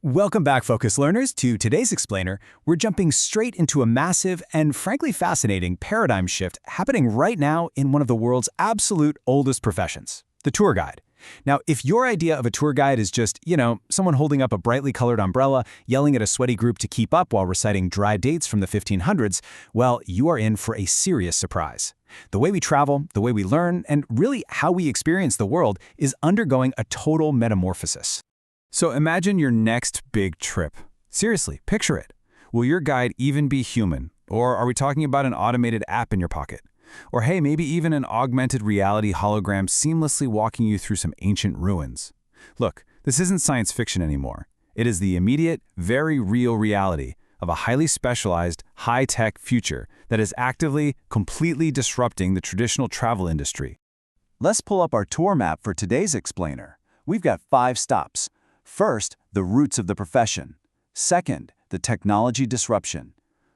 Welcome back, Focus Learners. To today's explainer, we're jumping straight into a massive and frankly fascinating paradigm shift happening right now in one of the world's absolute oldest professions, the tour guide. Now, if your idea of a tour guide is just, someone holding up a brightly colored umbrella, yelling at a sweaty group to keep up while reciting dry dates from the 1500s, well, you are in for a serious surprise. The way we travel, the way we learn, and really how we experience the world is undergoing a total metamorphosis. So imagine your next big trip. Seriously, picture it. Will your guide even be human? Or are we talking about an automated app in your pocket? Or hey, maybe even an augmented reality hologram seamlessly walking you through some ancient ruins? Look, this isn't science fiction anymore. It is the immediate, very real reality of a highly specialized, high-tech future that is actively, completely disrupting the traditional travel industry. Let's pull up our tour map for today's explainer. We've got 5 stops. First, the roots of the profession. Second, the technology disruption.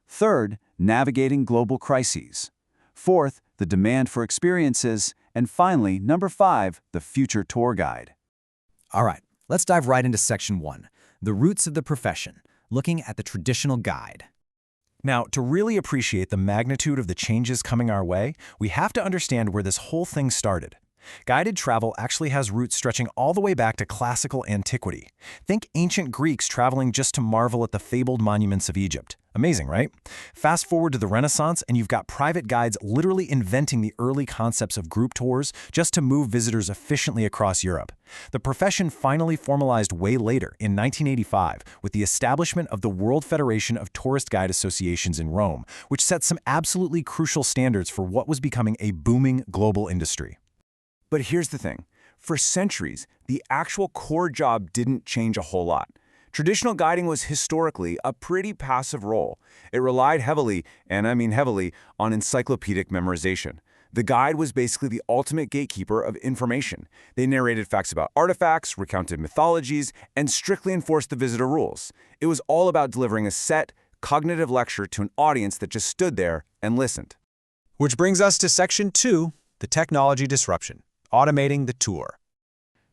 Third, navigating global crises. Fourth, the demand for experiences. And finally, number 5, the future tour guide. All right, let's dive right into Section 1, the roots of the profession, looking at the traditional guide. Now, to really appreciate the magnitude of the changes coming our way, we have to understand where this whole thing started. Guided travel actually has roots stretching all the way back to classical antiquity. Think ancient Greeks traveling just to marvel at the fabled monuments of Egypt. Amazing, right? Fast forward to the Renaissance, and you've got private guides literally inventing the early concepts of group tours just to move visitors efficiently across Europe. The profession finally formalized way later, in 1985, with the establishment of the World Federation of Tourist Guide Associations in Rome, which set some absolutely crucial standards for what was becoming a booming global industry. But here's the thing. For centuries, the actual core job didn't change a whole lot. Traditional guiding was historically a pretty passive role. It relied heavily, and I mean heavily, on encyclopedic memorization. The guide was basically the ultimate gatekeeper of information. They narrated facts about artifacts, recounted mythologies, and strictly enforced the visitor rules. It was all about delivering a set, cognitive lecture to an audience that just stood there and listened. Which brings us to Section 2, the technology disruption. Automating the tour.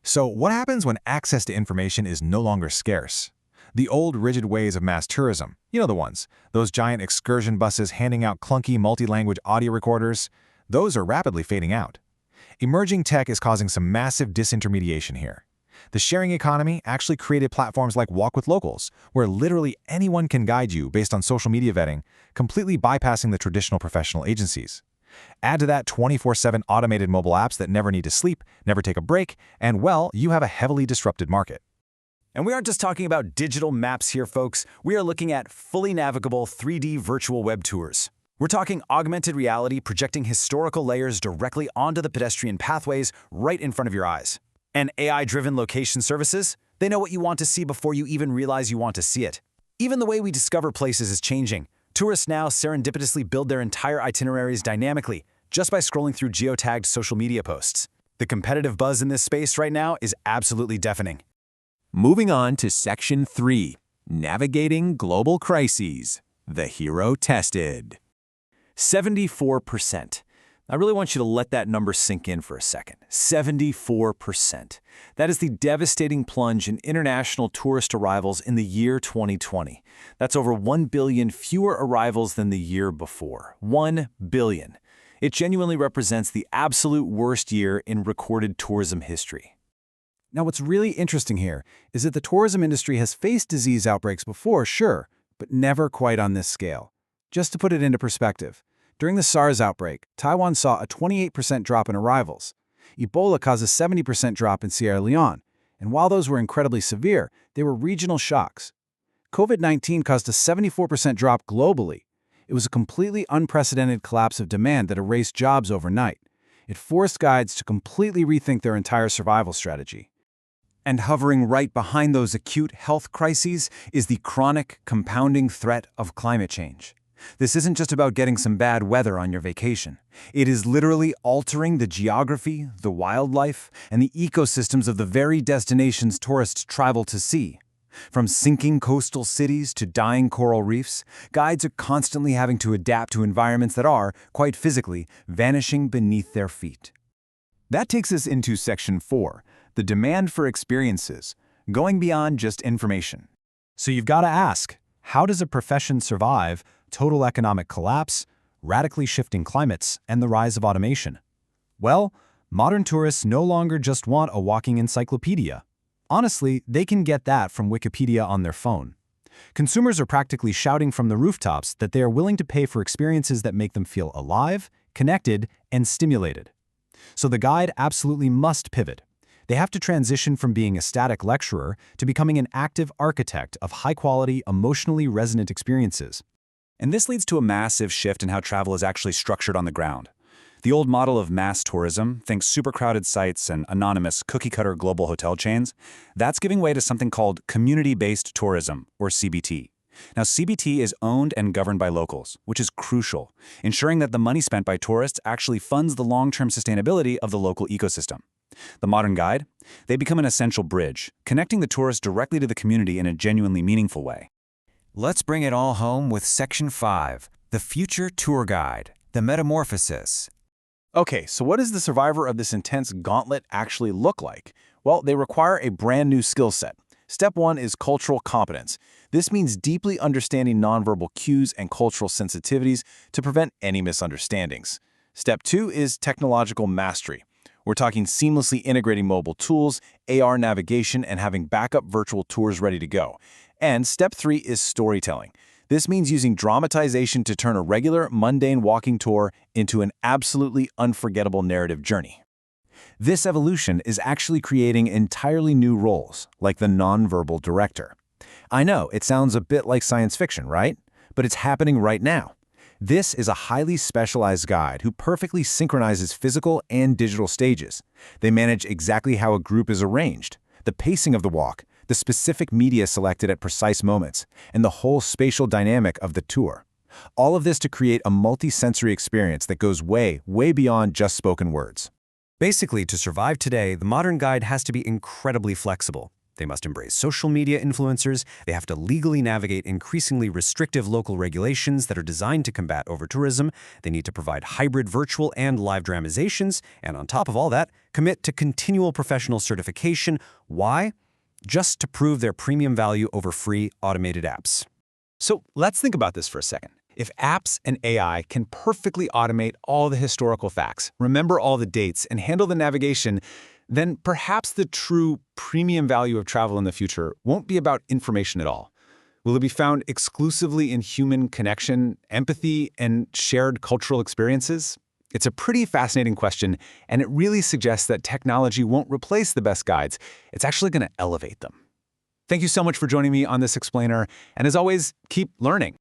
So what happens when access to information is no longer scarce? The old rigid ways of mass tourism, you know the ones, those giant excursion buses handing out clunky multi-language audio recorders, those are rapidly fading out. Emerging tech is causing some massive disintermediation here. The sharing economy actually created platforms like Walk with Locals, where literally anyone can guide you based on social media vetting, completely bypassing the traditional professional agencies. Add to that 24/7 automated mobile apps that never need to sleep, never take a break, and well, you have a heavily disrupted market. And we aren't just talking about digital maps here, folks. We are looking at fully navigable 3D virtual web tours. We're talking augmented reality projecting historical layers directly onto the pedestrian pathways right in front of your eyes. And AI-driven location services, they know what you want to see before you even realize you want to see it. Even the way we discover places is changing. Tourists now serendipitously build their entire itineraries dynamically, just by scrolling through geotagged social media posts. The competitive buzz in this space right now is absolutely deafening. Moving on to Section 3, Navigating Global Crises, the hero tested. 74%. I really want you to let that number sink in for a second. 74%. That is the devastating plunge in international tourist arrivals in the year 2020. That's over 1 billion fewer arrivals than the year before. 1 billion. It genuinely represents the absolute worst year in recorded tourism history. Now, what's really interesting here is that the tourism industry has faced disease outbreaks before, sure, but never quite on this scale. Just to put it into perspective, during the SARS outbreak, Taiwan saw a 28% drop in arrivals. Ebola caused a 70% drop in Sierra Leone, and while those were incredibly severe, they were regional shocks. COVID-19 caused a 74% drop globally. It was a completely unprecedented collapse of demand that erased jobs overnight. It forced guides to completely rethink their entire survival strategy. And hovering right behind those acute health crises is the chronic, compounding threat of climate change. This isn't just about getting some bad weather on your vacation. It is literally altering the geography, the wildlife, and the ecosystems of the very destinations tourists travel to see. From sinking coastal cities to dying coral reefs, guides are constantly having to adapt to environments that are, quite physically, vanishing beneath their feet. That takes us into Section 4, the demand for experiences, going beyond just information. So you've got to ask, how does a profession survive total economic collapse, radically shifting climates, and the rise of automation? Well, modern tourists no longer just want a walking encyclopedia. Honestly, they can get that from Wikipedia on their phone. Consumers are practically shouting from the rooftops that they are willing to pay for experiences that make them feel alive, connected, and stimulated. So the guide absolutely must pivot. They have to transition from being a static lecturer to becoming an active architect of high-quality, emotionally resonant experiences. And this leads to a massive shift in how travel is actually structured on the ground. The old model of mass tourism, think supercrowded sites and anonymous cookie-cutter global hotel chains, that's giving way to something called community-based tourism, or CBT. Now, CBT is owned and governed by locals, which is crucial, ensuring that the money spent by tourists actually funds the long-term sustainability of the local ecosystem. The modern guide? They become an essential bridge, connecting the tourist directly to the community in a genuinely meaningful way. Let's bring it all home with Section 5, the Future Tour Guide, the Metamorphosis. Okay, so what does the survivor of this intense gauntlet actually look like? Well, they require a brand new skill set. Step 1 is cultural competence. This means deeply understanding nonverbal cues and cultural sensitivities to prevent any misunderstandings. Step 2 is technological mastery. We're talking seamlessly integrating mobile tools, AR navigation, and having backup virtual tours ready to go. And Step 3 is storytelling. This means using dramatization to turn a regular, mundane walking tour into an absolutely unforgettable narrative journey. This evolution is actually creating entirely new roles, like the nonverbal director. I know, it sounds a bit like science fiction, right? But it's happening right now. This is a highly specialized guide who perfectly synchronizes physical and digital stages. They manage exactly how a group is arranged, the pacing of the walk, the specific media selected at precise moments, and the whole spatial dynamic of the tour. All of this to create a multi-sensory experience that goes way, way beyond just spoken words. Basically, to survive today, the modern guide has to be incredibly flexible. They must embrace social media influencers, they have to legally navigate increasingly restrictive local regulations that are designed to combat over-tourism, they need to provide hybrid virtual and live dramatizations, and on top of all that, commit to continual professional certification. Why? Just to prove their premium value over free automated apps. So let's think about this for a second. If apps and AI can perfectly automate all the historical facts, remember all the dates, and handle the navigation, then perhaps the true premium value of travel in the future won't be about information at all. Will it be found exclusively in human connection, empathy, and shared cultural experiences? It's a pretty fascinating question, and it really suggests that technology won't replace the best guides. It's actually going to elevate them. Thank you so much for joining me on this explainer, and as always, keep learning.